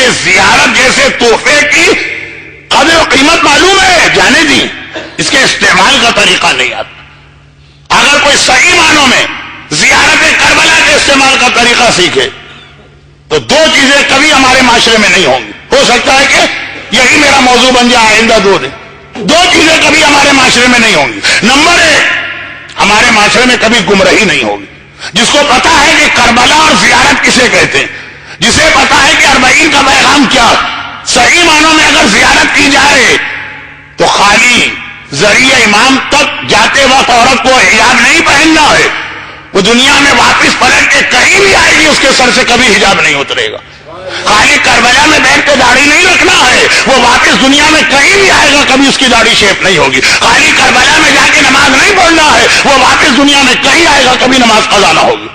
مجھے زیارت جیسے تحفے کی قدر و قیمت معلوم ہے، جانے دی، اس کے استعمال کا طریقہ نہیں آتا۔ اگر کوئی صحیح معنوں میں زیارت کربلا کے استعمال کا طریقہ سیکھے تو دو چیزیں کبھی ہمارے معاشرے میں نہیں ہوں گی۔ ہو سکتا ہے کہ یہی میرا موضوع بن جائے آئندہ دو چیزیں کبھی ہمارے معاشرے میں نہیں ہوں گی۔ نمبر ایک، ہمارے معاشرے میں کبھی گمراہی نہیں ہوگی۔ جس کو پتا ہے کہ کربلا اور زیارت کسے کہتے ہیں، جسے پتا ہے کہ اربعین کا پیغام کیا، صحیح معنوں میں اگر زیارت کی جائے تو خالی ذریعہ امام تک جاتے وقت عورت کو حجاب نہیں پہننا ہے، وہ دنیا میں واپس پلٹ کے کہیں بھی آئے گی اس کے سر سے کبھی حجاب نہیں اترے گا۔ خالی کربلا میں بیٹھ کے داڑھی نہیں رکھنا ہے، وہ واپس دنیا میں کہیں بھی آئے گا کبھی اس کی داڑھی شیپ نہیں ہوگی۔ خالی کربلا میں جا کے نماز نہیں پڑھنا ہے، وہ واپس دنیا میں کہیں آئے گا کبھی نماز قضا نہ ہوگی۔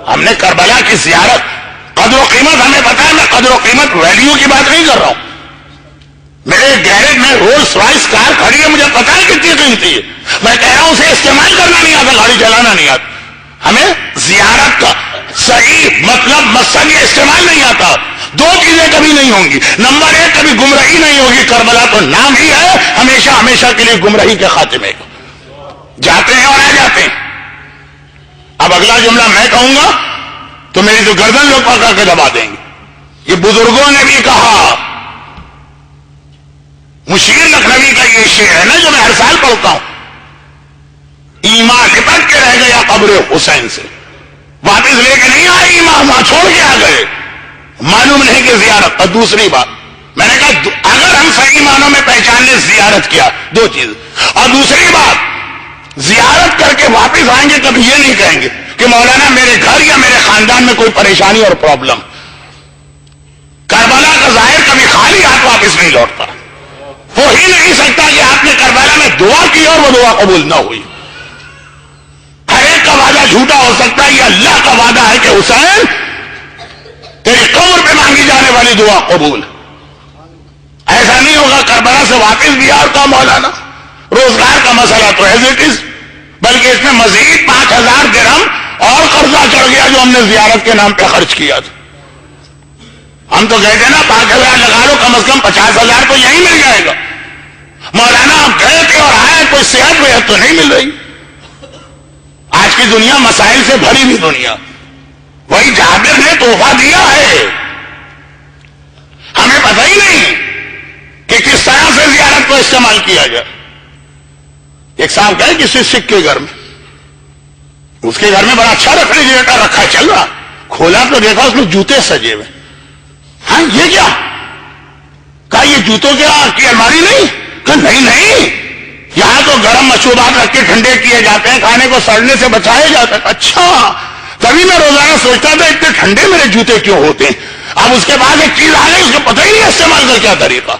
ہم نے کربلا کی زیارت، قدر و قیمت ہمیں پتا ہے، میں قدر و قیمت ویلیو کی بات نہیں کر رہا ہوں۔ میرے گیرج میں رولز رائس کار کھڑی ہے، مجھے پتا ہے کتنی قیمتی ہے، میں کہہ رہا ہوں اسے استعمال کرنا نہیں آتا، گاڑی چلانا نہیں آتا۔ ہمیں زیارت کا صحیح مطلب مقصد یہ استعمال نہیں آتا۔ دو چیزیں کبھی نہیں ہوں گی۔ نمبر ایک، کبھی گمراہی نہیں ہوگی، کربلا تو نام ہی ہے ہمیشہ ہمیشہ کے لیے گمراہی کے خاتمے کا، جاتے ہیں اور آ جاتے ہیں۔ اب اگلا جملہ میں کہوں گا تو میری تو گردن لوگ پکڑ کے دبا دیں گے۔ یہ بزرگوں نے بھی کہا، مشیر لکھنوی کا یہ شعر ہے نا جو میں ہر سال پڑھتا ہوں، ایمان لپٹ کے رہ گیا قبر حسین سے، واپس لے کے نہیں آئے ایمان، وہاں چھوڑ کے آ گئے، معلوم نہیں کہ زیارت۔ اور دوسری بات میں نے کہا اگر ہم صحیح معنوں میں پہچان لیں زیارت کیا، دو چیز، اور دوسری بات زیارت کر کے واپس آئیں گے کبھی یہ نہیں کہیں گے کہ مولانا میرے گھر یا میرے خاندان میں کوئی پریشانی اور پرابلم۔ کربلا کا ظاہر کبھی خالی ہاتھ واپس نہیں لوٹتا، ہو ہی نہیں سکتا کہ آپ نے کربلا میں دعا کی اور وہ دعا قبول نہ ہوئی۔ ہر ایک کا وعدہ جھوٹا ہو سکتا ہے، یہ اللہ کا وعدہ ہے کہ حسین تیری قبر پہ مانگی جانے والی دعا قبول۔ ایسا نہیں ہوگا کربلا سے واپس بھی اور کا مولانا روزگار کا مسئلہ تو ایز اٹ از، بلکہ اس میں مزید 5000 درہم اور قرضہ چڑھ گیا جو ہم نے زیارت کے نام پہ خرچ کیا تھا۔ ہم تو کہتے ہیں نا 5000 لگا لو، کم از کم 50,000 تو یہی مل جائے گا۔ مولانا آپ گئے تھے اور آئے، کوئی صحت وحت تو نہیں مل رہی۔ آج کی دنیا مسائل سے بھری ہوئی دنیا، وہی جابر نے تحفہ دیا ہے، ہمیں پتہ ہی نہیں کہ کس طرح سے زیارت کو استعمال کیا جائے۔ ایک صاحب گئے کسی سکھ کے گھر میں، اس کے گھر میں بڑا اچھا ریفریجریٹر رکھا چل رہا، کھولا تو دیکھا اس میں جوتے سجے ہوئے۔ ہاں یہ کیا؟ کہا یہ جوتوں کی الماری نہیں؟ کہا نہیں، یہاں تو گرم مشروبات رکھ کے ٹھنڈے کیے جاتے ہیں، کھانے کو سڑنے سے بچایا جاتا ہے۔ اچھا، تبھی میں روزانہ سوچتا تھا اتنے ٹھنڈے میرے جوتے کیوں ہوتے ہیں۔ اب اس کے بعد ایک چیز آ گئی، اس کو پتہ ہی نہیں استعمال کا کیا طریقہ۔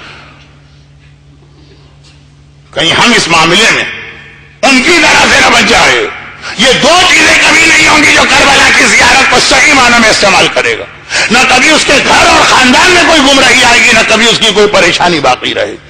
کہیں ہم اس معاملے میں ان کی طرح سے نہ بچ جائے۔ یہ دو چیزیں کبھی نہیں ہوں گی جو کربلا کی زیارت کو صحیح معنوں میں استعمال کرے گا۔ نہ کبھی اس کے گھر اور خاندان میں کوئی گمراہی آئے گی، نہ کبھی اس کی کوئی پریشانی باقی رہے گی۔